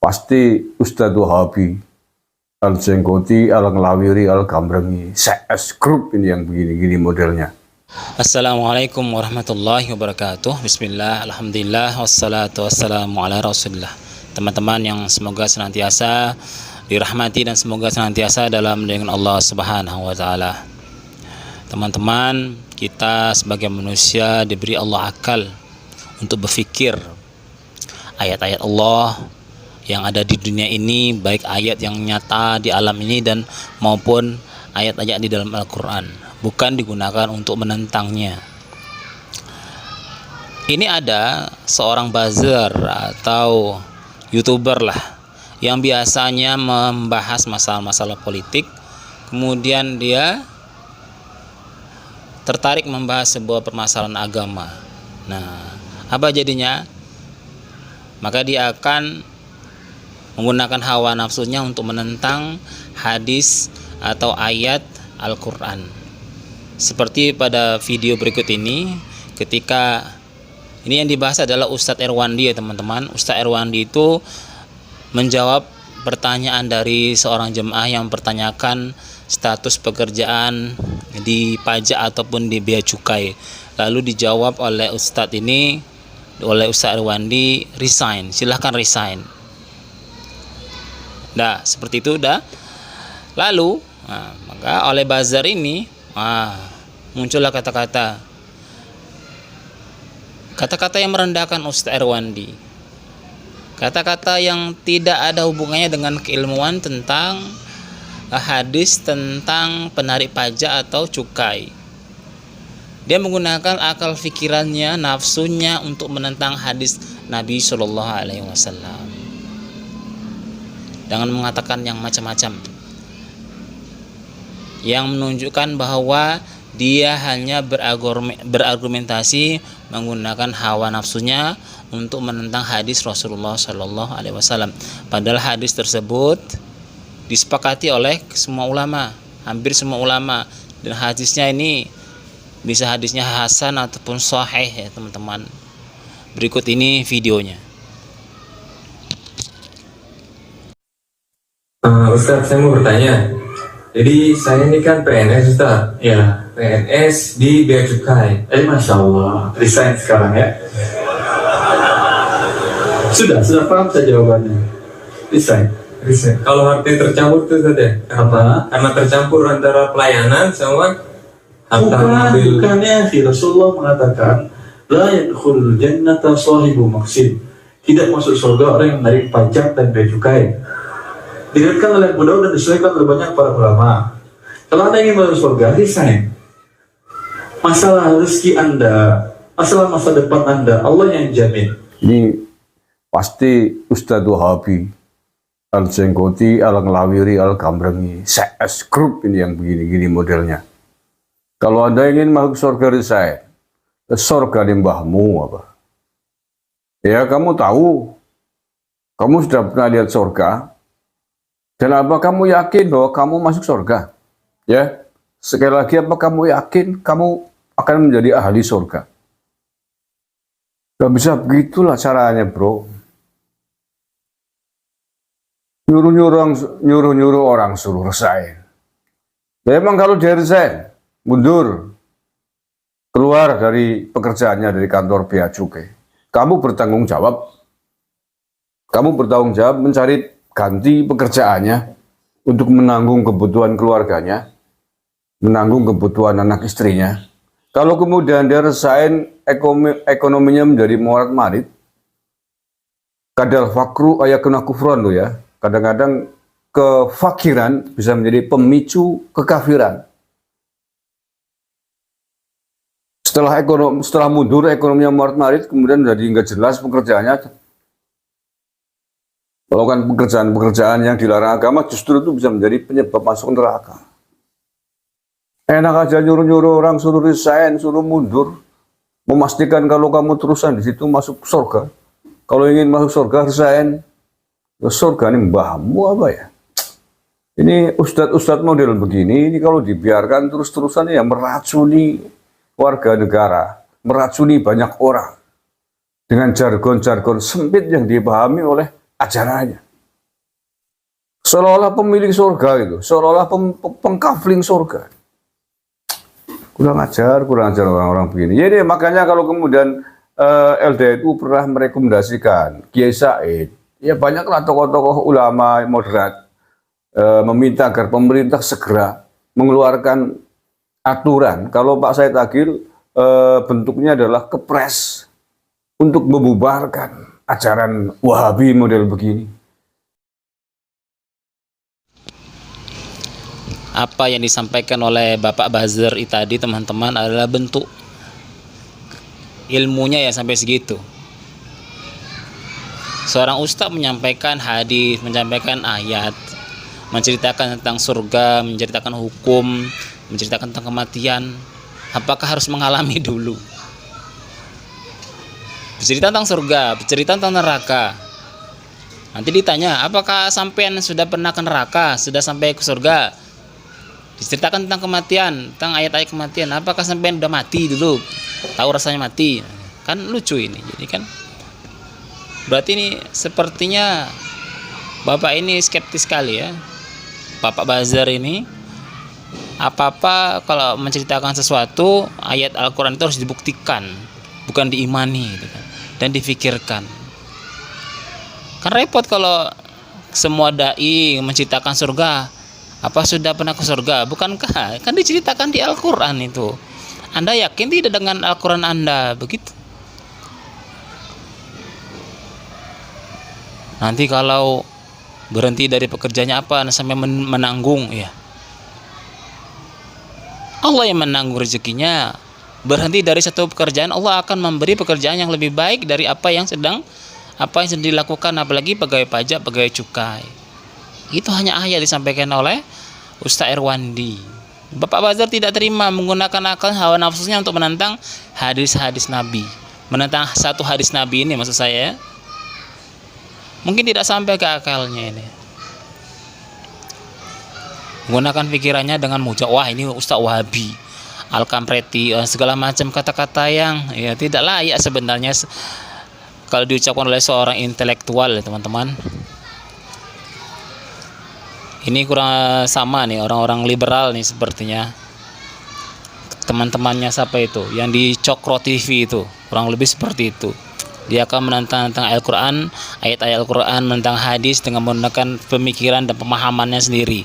Pasti Ustadz Wahabi, Al-Jenggoti, Al-Ngelawiri, Al-Gambrengi, CS Group ini yang begini-gini modelnya. Assalamualaikum warahmatullahi wabarakatuh. Bismillah, alhamdulillah, wassalatu wassalamu ala rasulillah. Teman-teman yang semoga senantiasa dirahmati dan semoga senantiasa dalam lindungan Allah subhanahu wa ta'ala. Teman-teman, kita sebagai manusia diberi Allah akal untuk berfikir. Ayat-ayat Allah yang ada di dunia ini, baik ayat yang nyata di alam ini dan maupun ayat-ayat di dalam Al-Quran, bukan digunakan untuk menentangnya. Ini ada seorang buzzer atau YouTuber lah yang biasanya membahas masalah-masalah politik, kemudian dia tertarik membahas sebuah permasalahan agama. Nah, apa jadinya? Maka dia akan menggunakan hawa nafsunya untuk menentang hadis atau ayat Al-Quran. Seperti pada video berikut ini, ketika ini yang dibahas adalah Ustadz Erwandi ya teman-teman. Ustadz Erwandi itu menjawab pertanyaan dari seorang jemaah yang mempertanyakan status pekerjaan di pajak ataupun di bea cukai. Lalu dijawab oleh Ustadz ini, oleh Ustadz Erwandi, resign, silahkan resign. Nah, seperti itu udah. Lalu, maka oleh buzzer ini, muncullah kata-kata yang merendahkan Ustadz Erwandi. Kata-kata yang tidak ada hubungannya dengan keilmuan tentang hadis tentang penarik pajak atau cukai. Dia menggunakan akal fikirannya, nafsunya untuk menentang hadis Nabi Shallallahu Alaihi Wasallam dengan mengatakan yang macam-macam, yang menunjukkan bahwa dia hanya berargumentasi menggunakan hawa nafsunya untuk menentang hadis Rasulullah Shallallahu Alaihi Wasallam. Padahal hadis tersebut disepakati oleh semua ulama, hampir semua ulama, dan hadisnya ini bisa hadisnya hasan ataupun sahih ya teman-teman. Berikut ini videonya. Ustadz, saya mau bertanya. Jadi saya ini kan PNS Ustadz. Ya. PNS di bea cukai. Masya Allah, resign sekarang ya. Sudah paham saya jawabannya. Resign. Kalau harta tercampur tuh Ustadz ya? Apa? Karena tercampur antara pelayanan sama harta mobil. Bukannya si Rasulullah mengatakan la yadkhulul jannata sahibu maqsid. Tidak masuk surga orang yang menarik pajak dan bea cukai. Diriwayatkan oleh Abu Daud dan disebutkan oleh banyak para ulama. Kalau Anda ingin masuk surga, resign. Masalah rezeki Anda, masalah masa depan Anda, Allah yang jamin. Ini pasti Ustadz Wahabi, Al-Jenggoti, Al-Ngelawiri, Al-Gambrengi, CS Group ini yang begini-gini modelnya. Kalau Anda ingin masuk surga resign, surga di mbahmu apa? Ya kamu tahu, kamu sudah pernah lihat surga. Dan apa kamu yakin bahwa kamu masuk surga? Ya, sekali lagi apa kamu yakin kamu akan menjadi ahli surga? Gak bisa begitulah caranya bro. Nyuruh-nyuruh orang suruh resign. Ya, emang kalau dia resign, mundur, keluar dari pekerjaannya dari kantor bea cukai, kamu bertanggung jawab. Kamu bertanggung jawab mencari ganti pekerjaannya untuk menanggung kebutuhan keluarganya, menanggung kebutuhan anak istrinya. Kalau kemudian dia resign, ekonominya menjadi morat-marit, kadal fakru ayakuna kufron tuh ya. Kadang-kadang kefakiran bisa menjadi pemicu kekafiran. Setelah mundur ekonominya morat-marit, kemudian jadi nggak jelas pekerjaannya. Melakukan pekerjaan-pekerjaan yang dilarang agama justru itu bisa menjadi penyebab masuk neraka. Enak aja nyuruh-nyuruh orang suruh resign, suruh mundur, memastikan kalau kamu terusan di situ masuk surga. Kalau ingin masuk surga resign, surga ini mbahmu apa ya? Ini ustadz-ustadz model begini, ini kalau dibiarkan terus-terusan ya meracuni warga negara, meracuni banyak orang dengan jargon-jargon sempit yang dipahami oleh ajarannya. seolah-olah pemilik surga itu, seolah-olah pengkafling surga. Kurang ajar orang-orang begini. Jadi makanya kalau kemudian LDNU pernah merekomendasikan Kiai Said, ya banyaklah tokoh-tokoh ulama moderat meminta agar pemerintah segera mengeluarkan aturan. Kalau Pak Said Agil bentuknya adalah kepres untuk membubarkan ajaran Wahabi model begini. Apa yang disampaikan oleh Bapak Bazar tadi teman-teman adalah bentuk ilmunya ya sampai segitu. Seorang ustadz menyampaikan hadis, menyampaikan ayat, menceritakan tentang surga, menceritakan hukum, menceritakan tentang kematian. Apakah harus mengalami dulu? Bercerita tentang surga, bercerita tentang neraka. Nanti ditanya, apakah sampean sudah pernah ke neraka, sudah sampai ke surga? Diceritakan tentang kematian, tentang ayat-ayat kematian. Apakah sampean udah mati dulu? Tahu rasanya mati? Kan lucu ini. Jadi kan berarti ini sepertinya Bapak ini skeptis sekali ya. Bapak Bazar ini apa-apa kalau menceritakan sesuatu ayat Al-Quran itu harus dibuktikan, bukan diimani gitu kan, dan difikirkan. Kan repot kalau semua dai menceritakan surga. Apa sudah pernah ke surga? Bukankah kan diceritakan di Al-Quran itu? Anda yakin tidak dengan Al-Quran Anda? Begitu. Nanti kalau berhenti dari pekerjaannya apa sampai menanggung ya, Allah yang menanggung rezekinya. Berhenti dari satu pekerjaan, Allah akan memberi pekerjaan yang lebih baik dari apa yang sedang dilakukan, apalagi pegawai pajak, pegawai cukai. Itu hanya ayat disampaikan oleh Ustaz Irwandi. Bapak Bazar tidak terima menggunakan akal hawa nafsunya untuk menentang hadis-hadis Nabi. Menentang satu hadis Nabi ini maksud saya. Mungkin tidak sampai ke akalnya ini. Menggunakan pikirannya dengan mujak, wah ini Ustaz Wahabi, Al-Kampreti, segala macam kata-kata yang ya tidak layak sebenarnya kalau diucapkan oleh seorang intelektual ya teman-teman. Ini kurang sama nih orang-orang liberal nih sepertinya. Teman-temannya siapa itu? Yang di Cokro TV itu, kurang lebih seperti itu. Dia akan menentang tentang Al-Quran, ayat-ayat Al-Quran, menentang hadis dengan menggunakan pemikiran dan pemahamannya sendiri.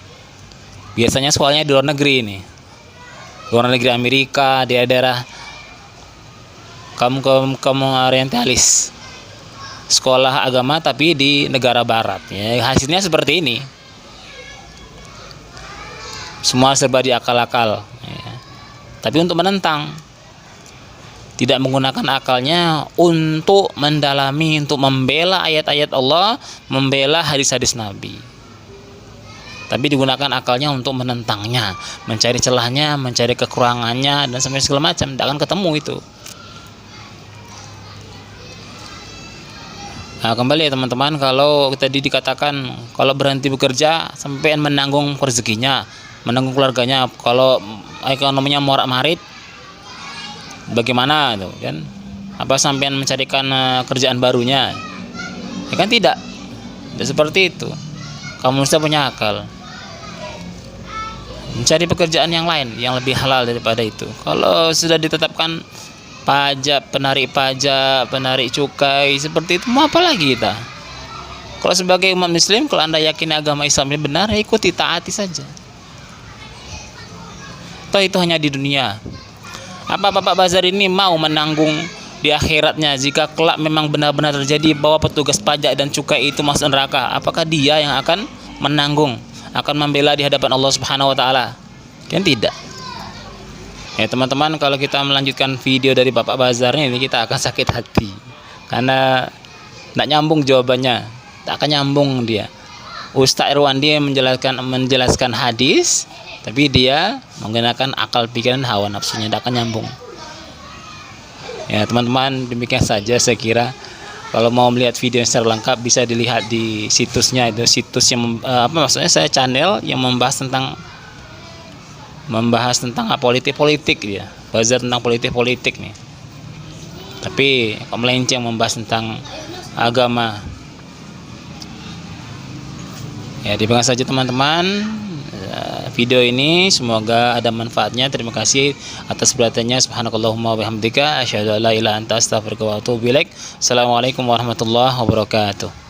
Biasanya soalnya di luar negeri ini, luar negeri Amerika, di daerah kaum orientalis, sekolah agama tapi di negara barat. Ya, hasilnya seperti ini. Semua serba diakal-akal ya. Tapi untuk menentang, tidak menggunakan akalnya untuk mendalami, untuk membela ayat-ayat Allah, membela hadis-hadis Nabi. Tapi digunakan akalnya untuk menentangnya, mencari celahnya, mencari kekurangannya, dan sampai segala macam. Tidak akan ketemu itu. Nah, kembali ya teman-teman, kalau tadi dikatakan kalau berhenti bekerja sampai menanggung rezekinya, menanggung keluarganya, kalau ekonominya morak-marit bagaimana itu kan? Apa sampean mencarikan kerjaan barunya? Ya kan tidak seperti itu. Kamu mesti punya akal, mencari pekerjaan yang lain yang lebih halal daripada itu. Kalau sudah ditetapkan pajak, penarik cukai seperti itu, mau apa lagi kita? Kalau sebagai umat muslim, kalau Anda yakin agama Islam ini benar, ya ikuti, taati saja. Itu hanya di dunia. Apa Bapak Bazar ini mau menanggung di akhiratnya jika kelak memang benar-benar terjadi bahwa petugas pajak dan cukai itu masuk neraka? Apakah dia yang akan menanggung, akan membela di hadapan Allah Subhanahu wa taala? Kan tidak. Ya teman-teman, kalau kita melanjutkan video dari Bapak Bazar ini, kita akan sakit hati karena tidak nyambung jawabannya, tak akan nyambung dia. Ustaz Irwandi menjelaskan hadis, tapi dia menggunakan akal pikiran hawa nafsunya, tidak akan nyambung. Ya teman-teman, demikian saja saya kira. Kalau mau melihat video yang secara lengkap bisa dilihat di situsnya, itu situs yang saya channel yang membahas tentang politik dia. Bazar tentang politik nih. Tapi kok melenceng membahas tentang agama. Ya, demikian saja teman-teman video ini, semoga ada manfaatnya. Terima kasih atas perhatiannya. Subhanakallahumma wa bihamdika asyhadu an la ilaha illa anta astaghfiruka wa atubu ilaik. Assalamualaikum warahmatullahi wabarakatuh.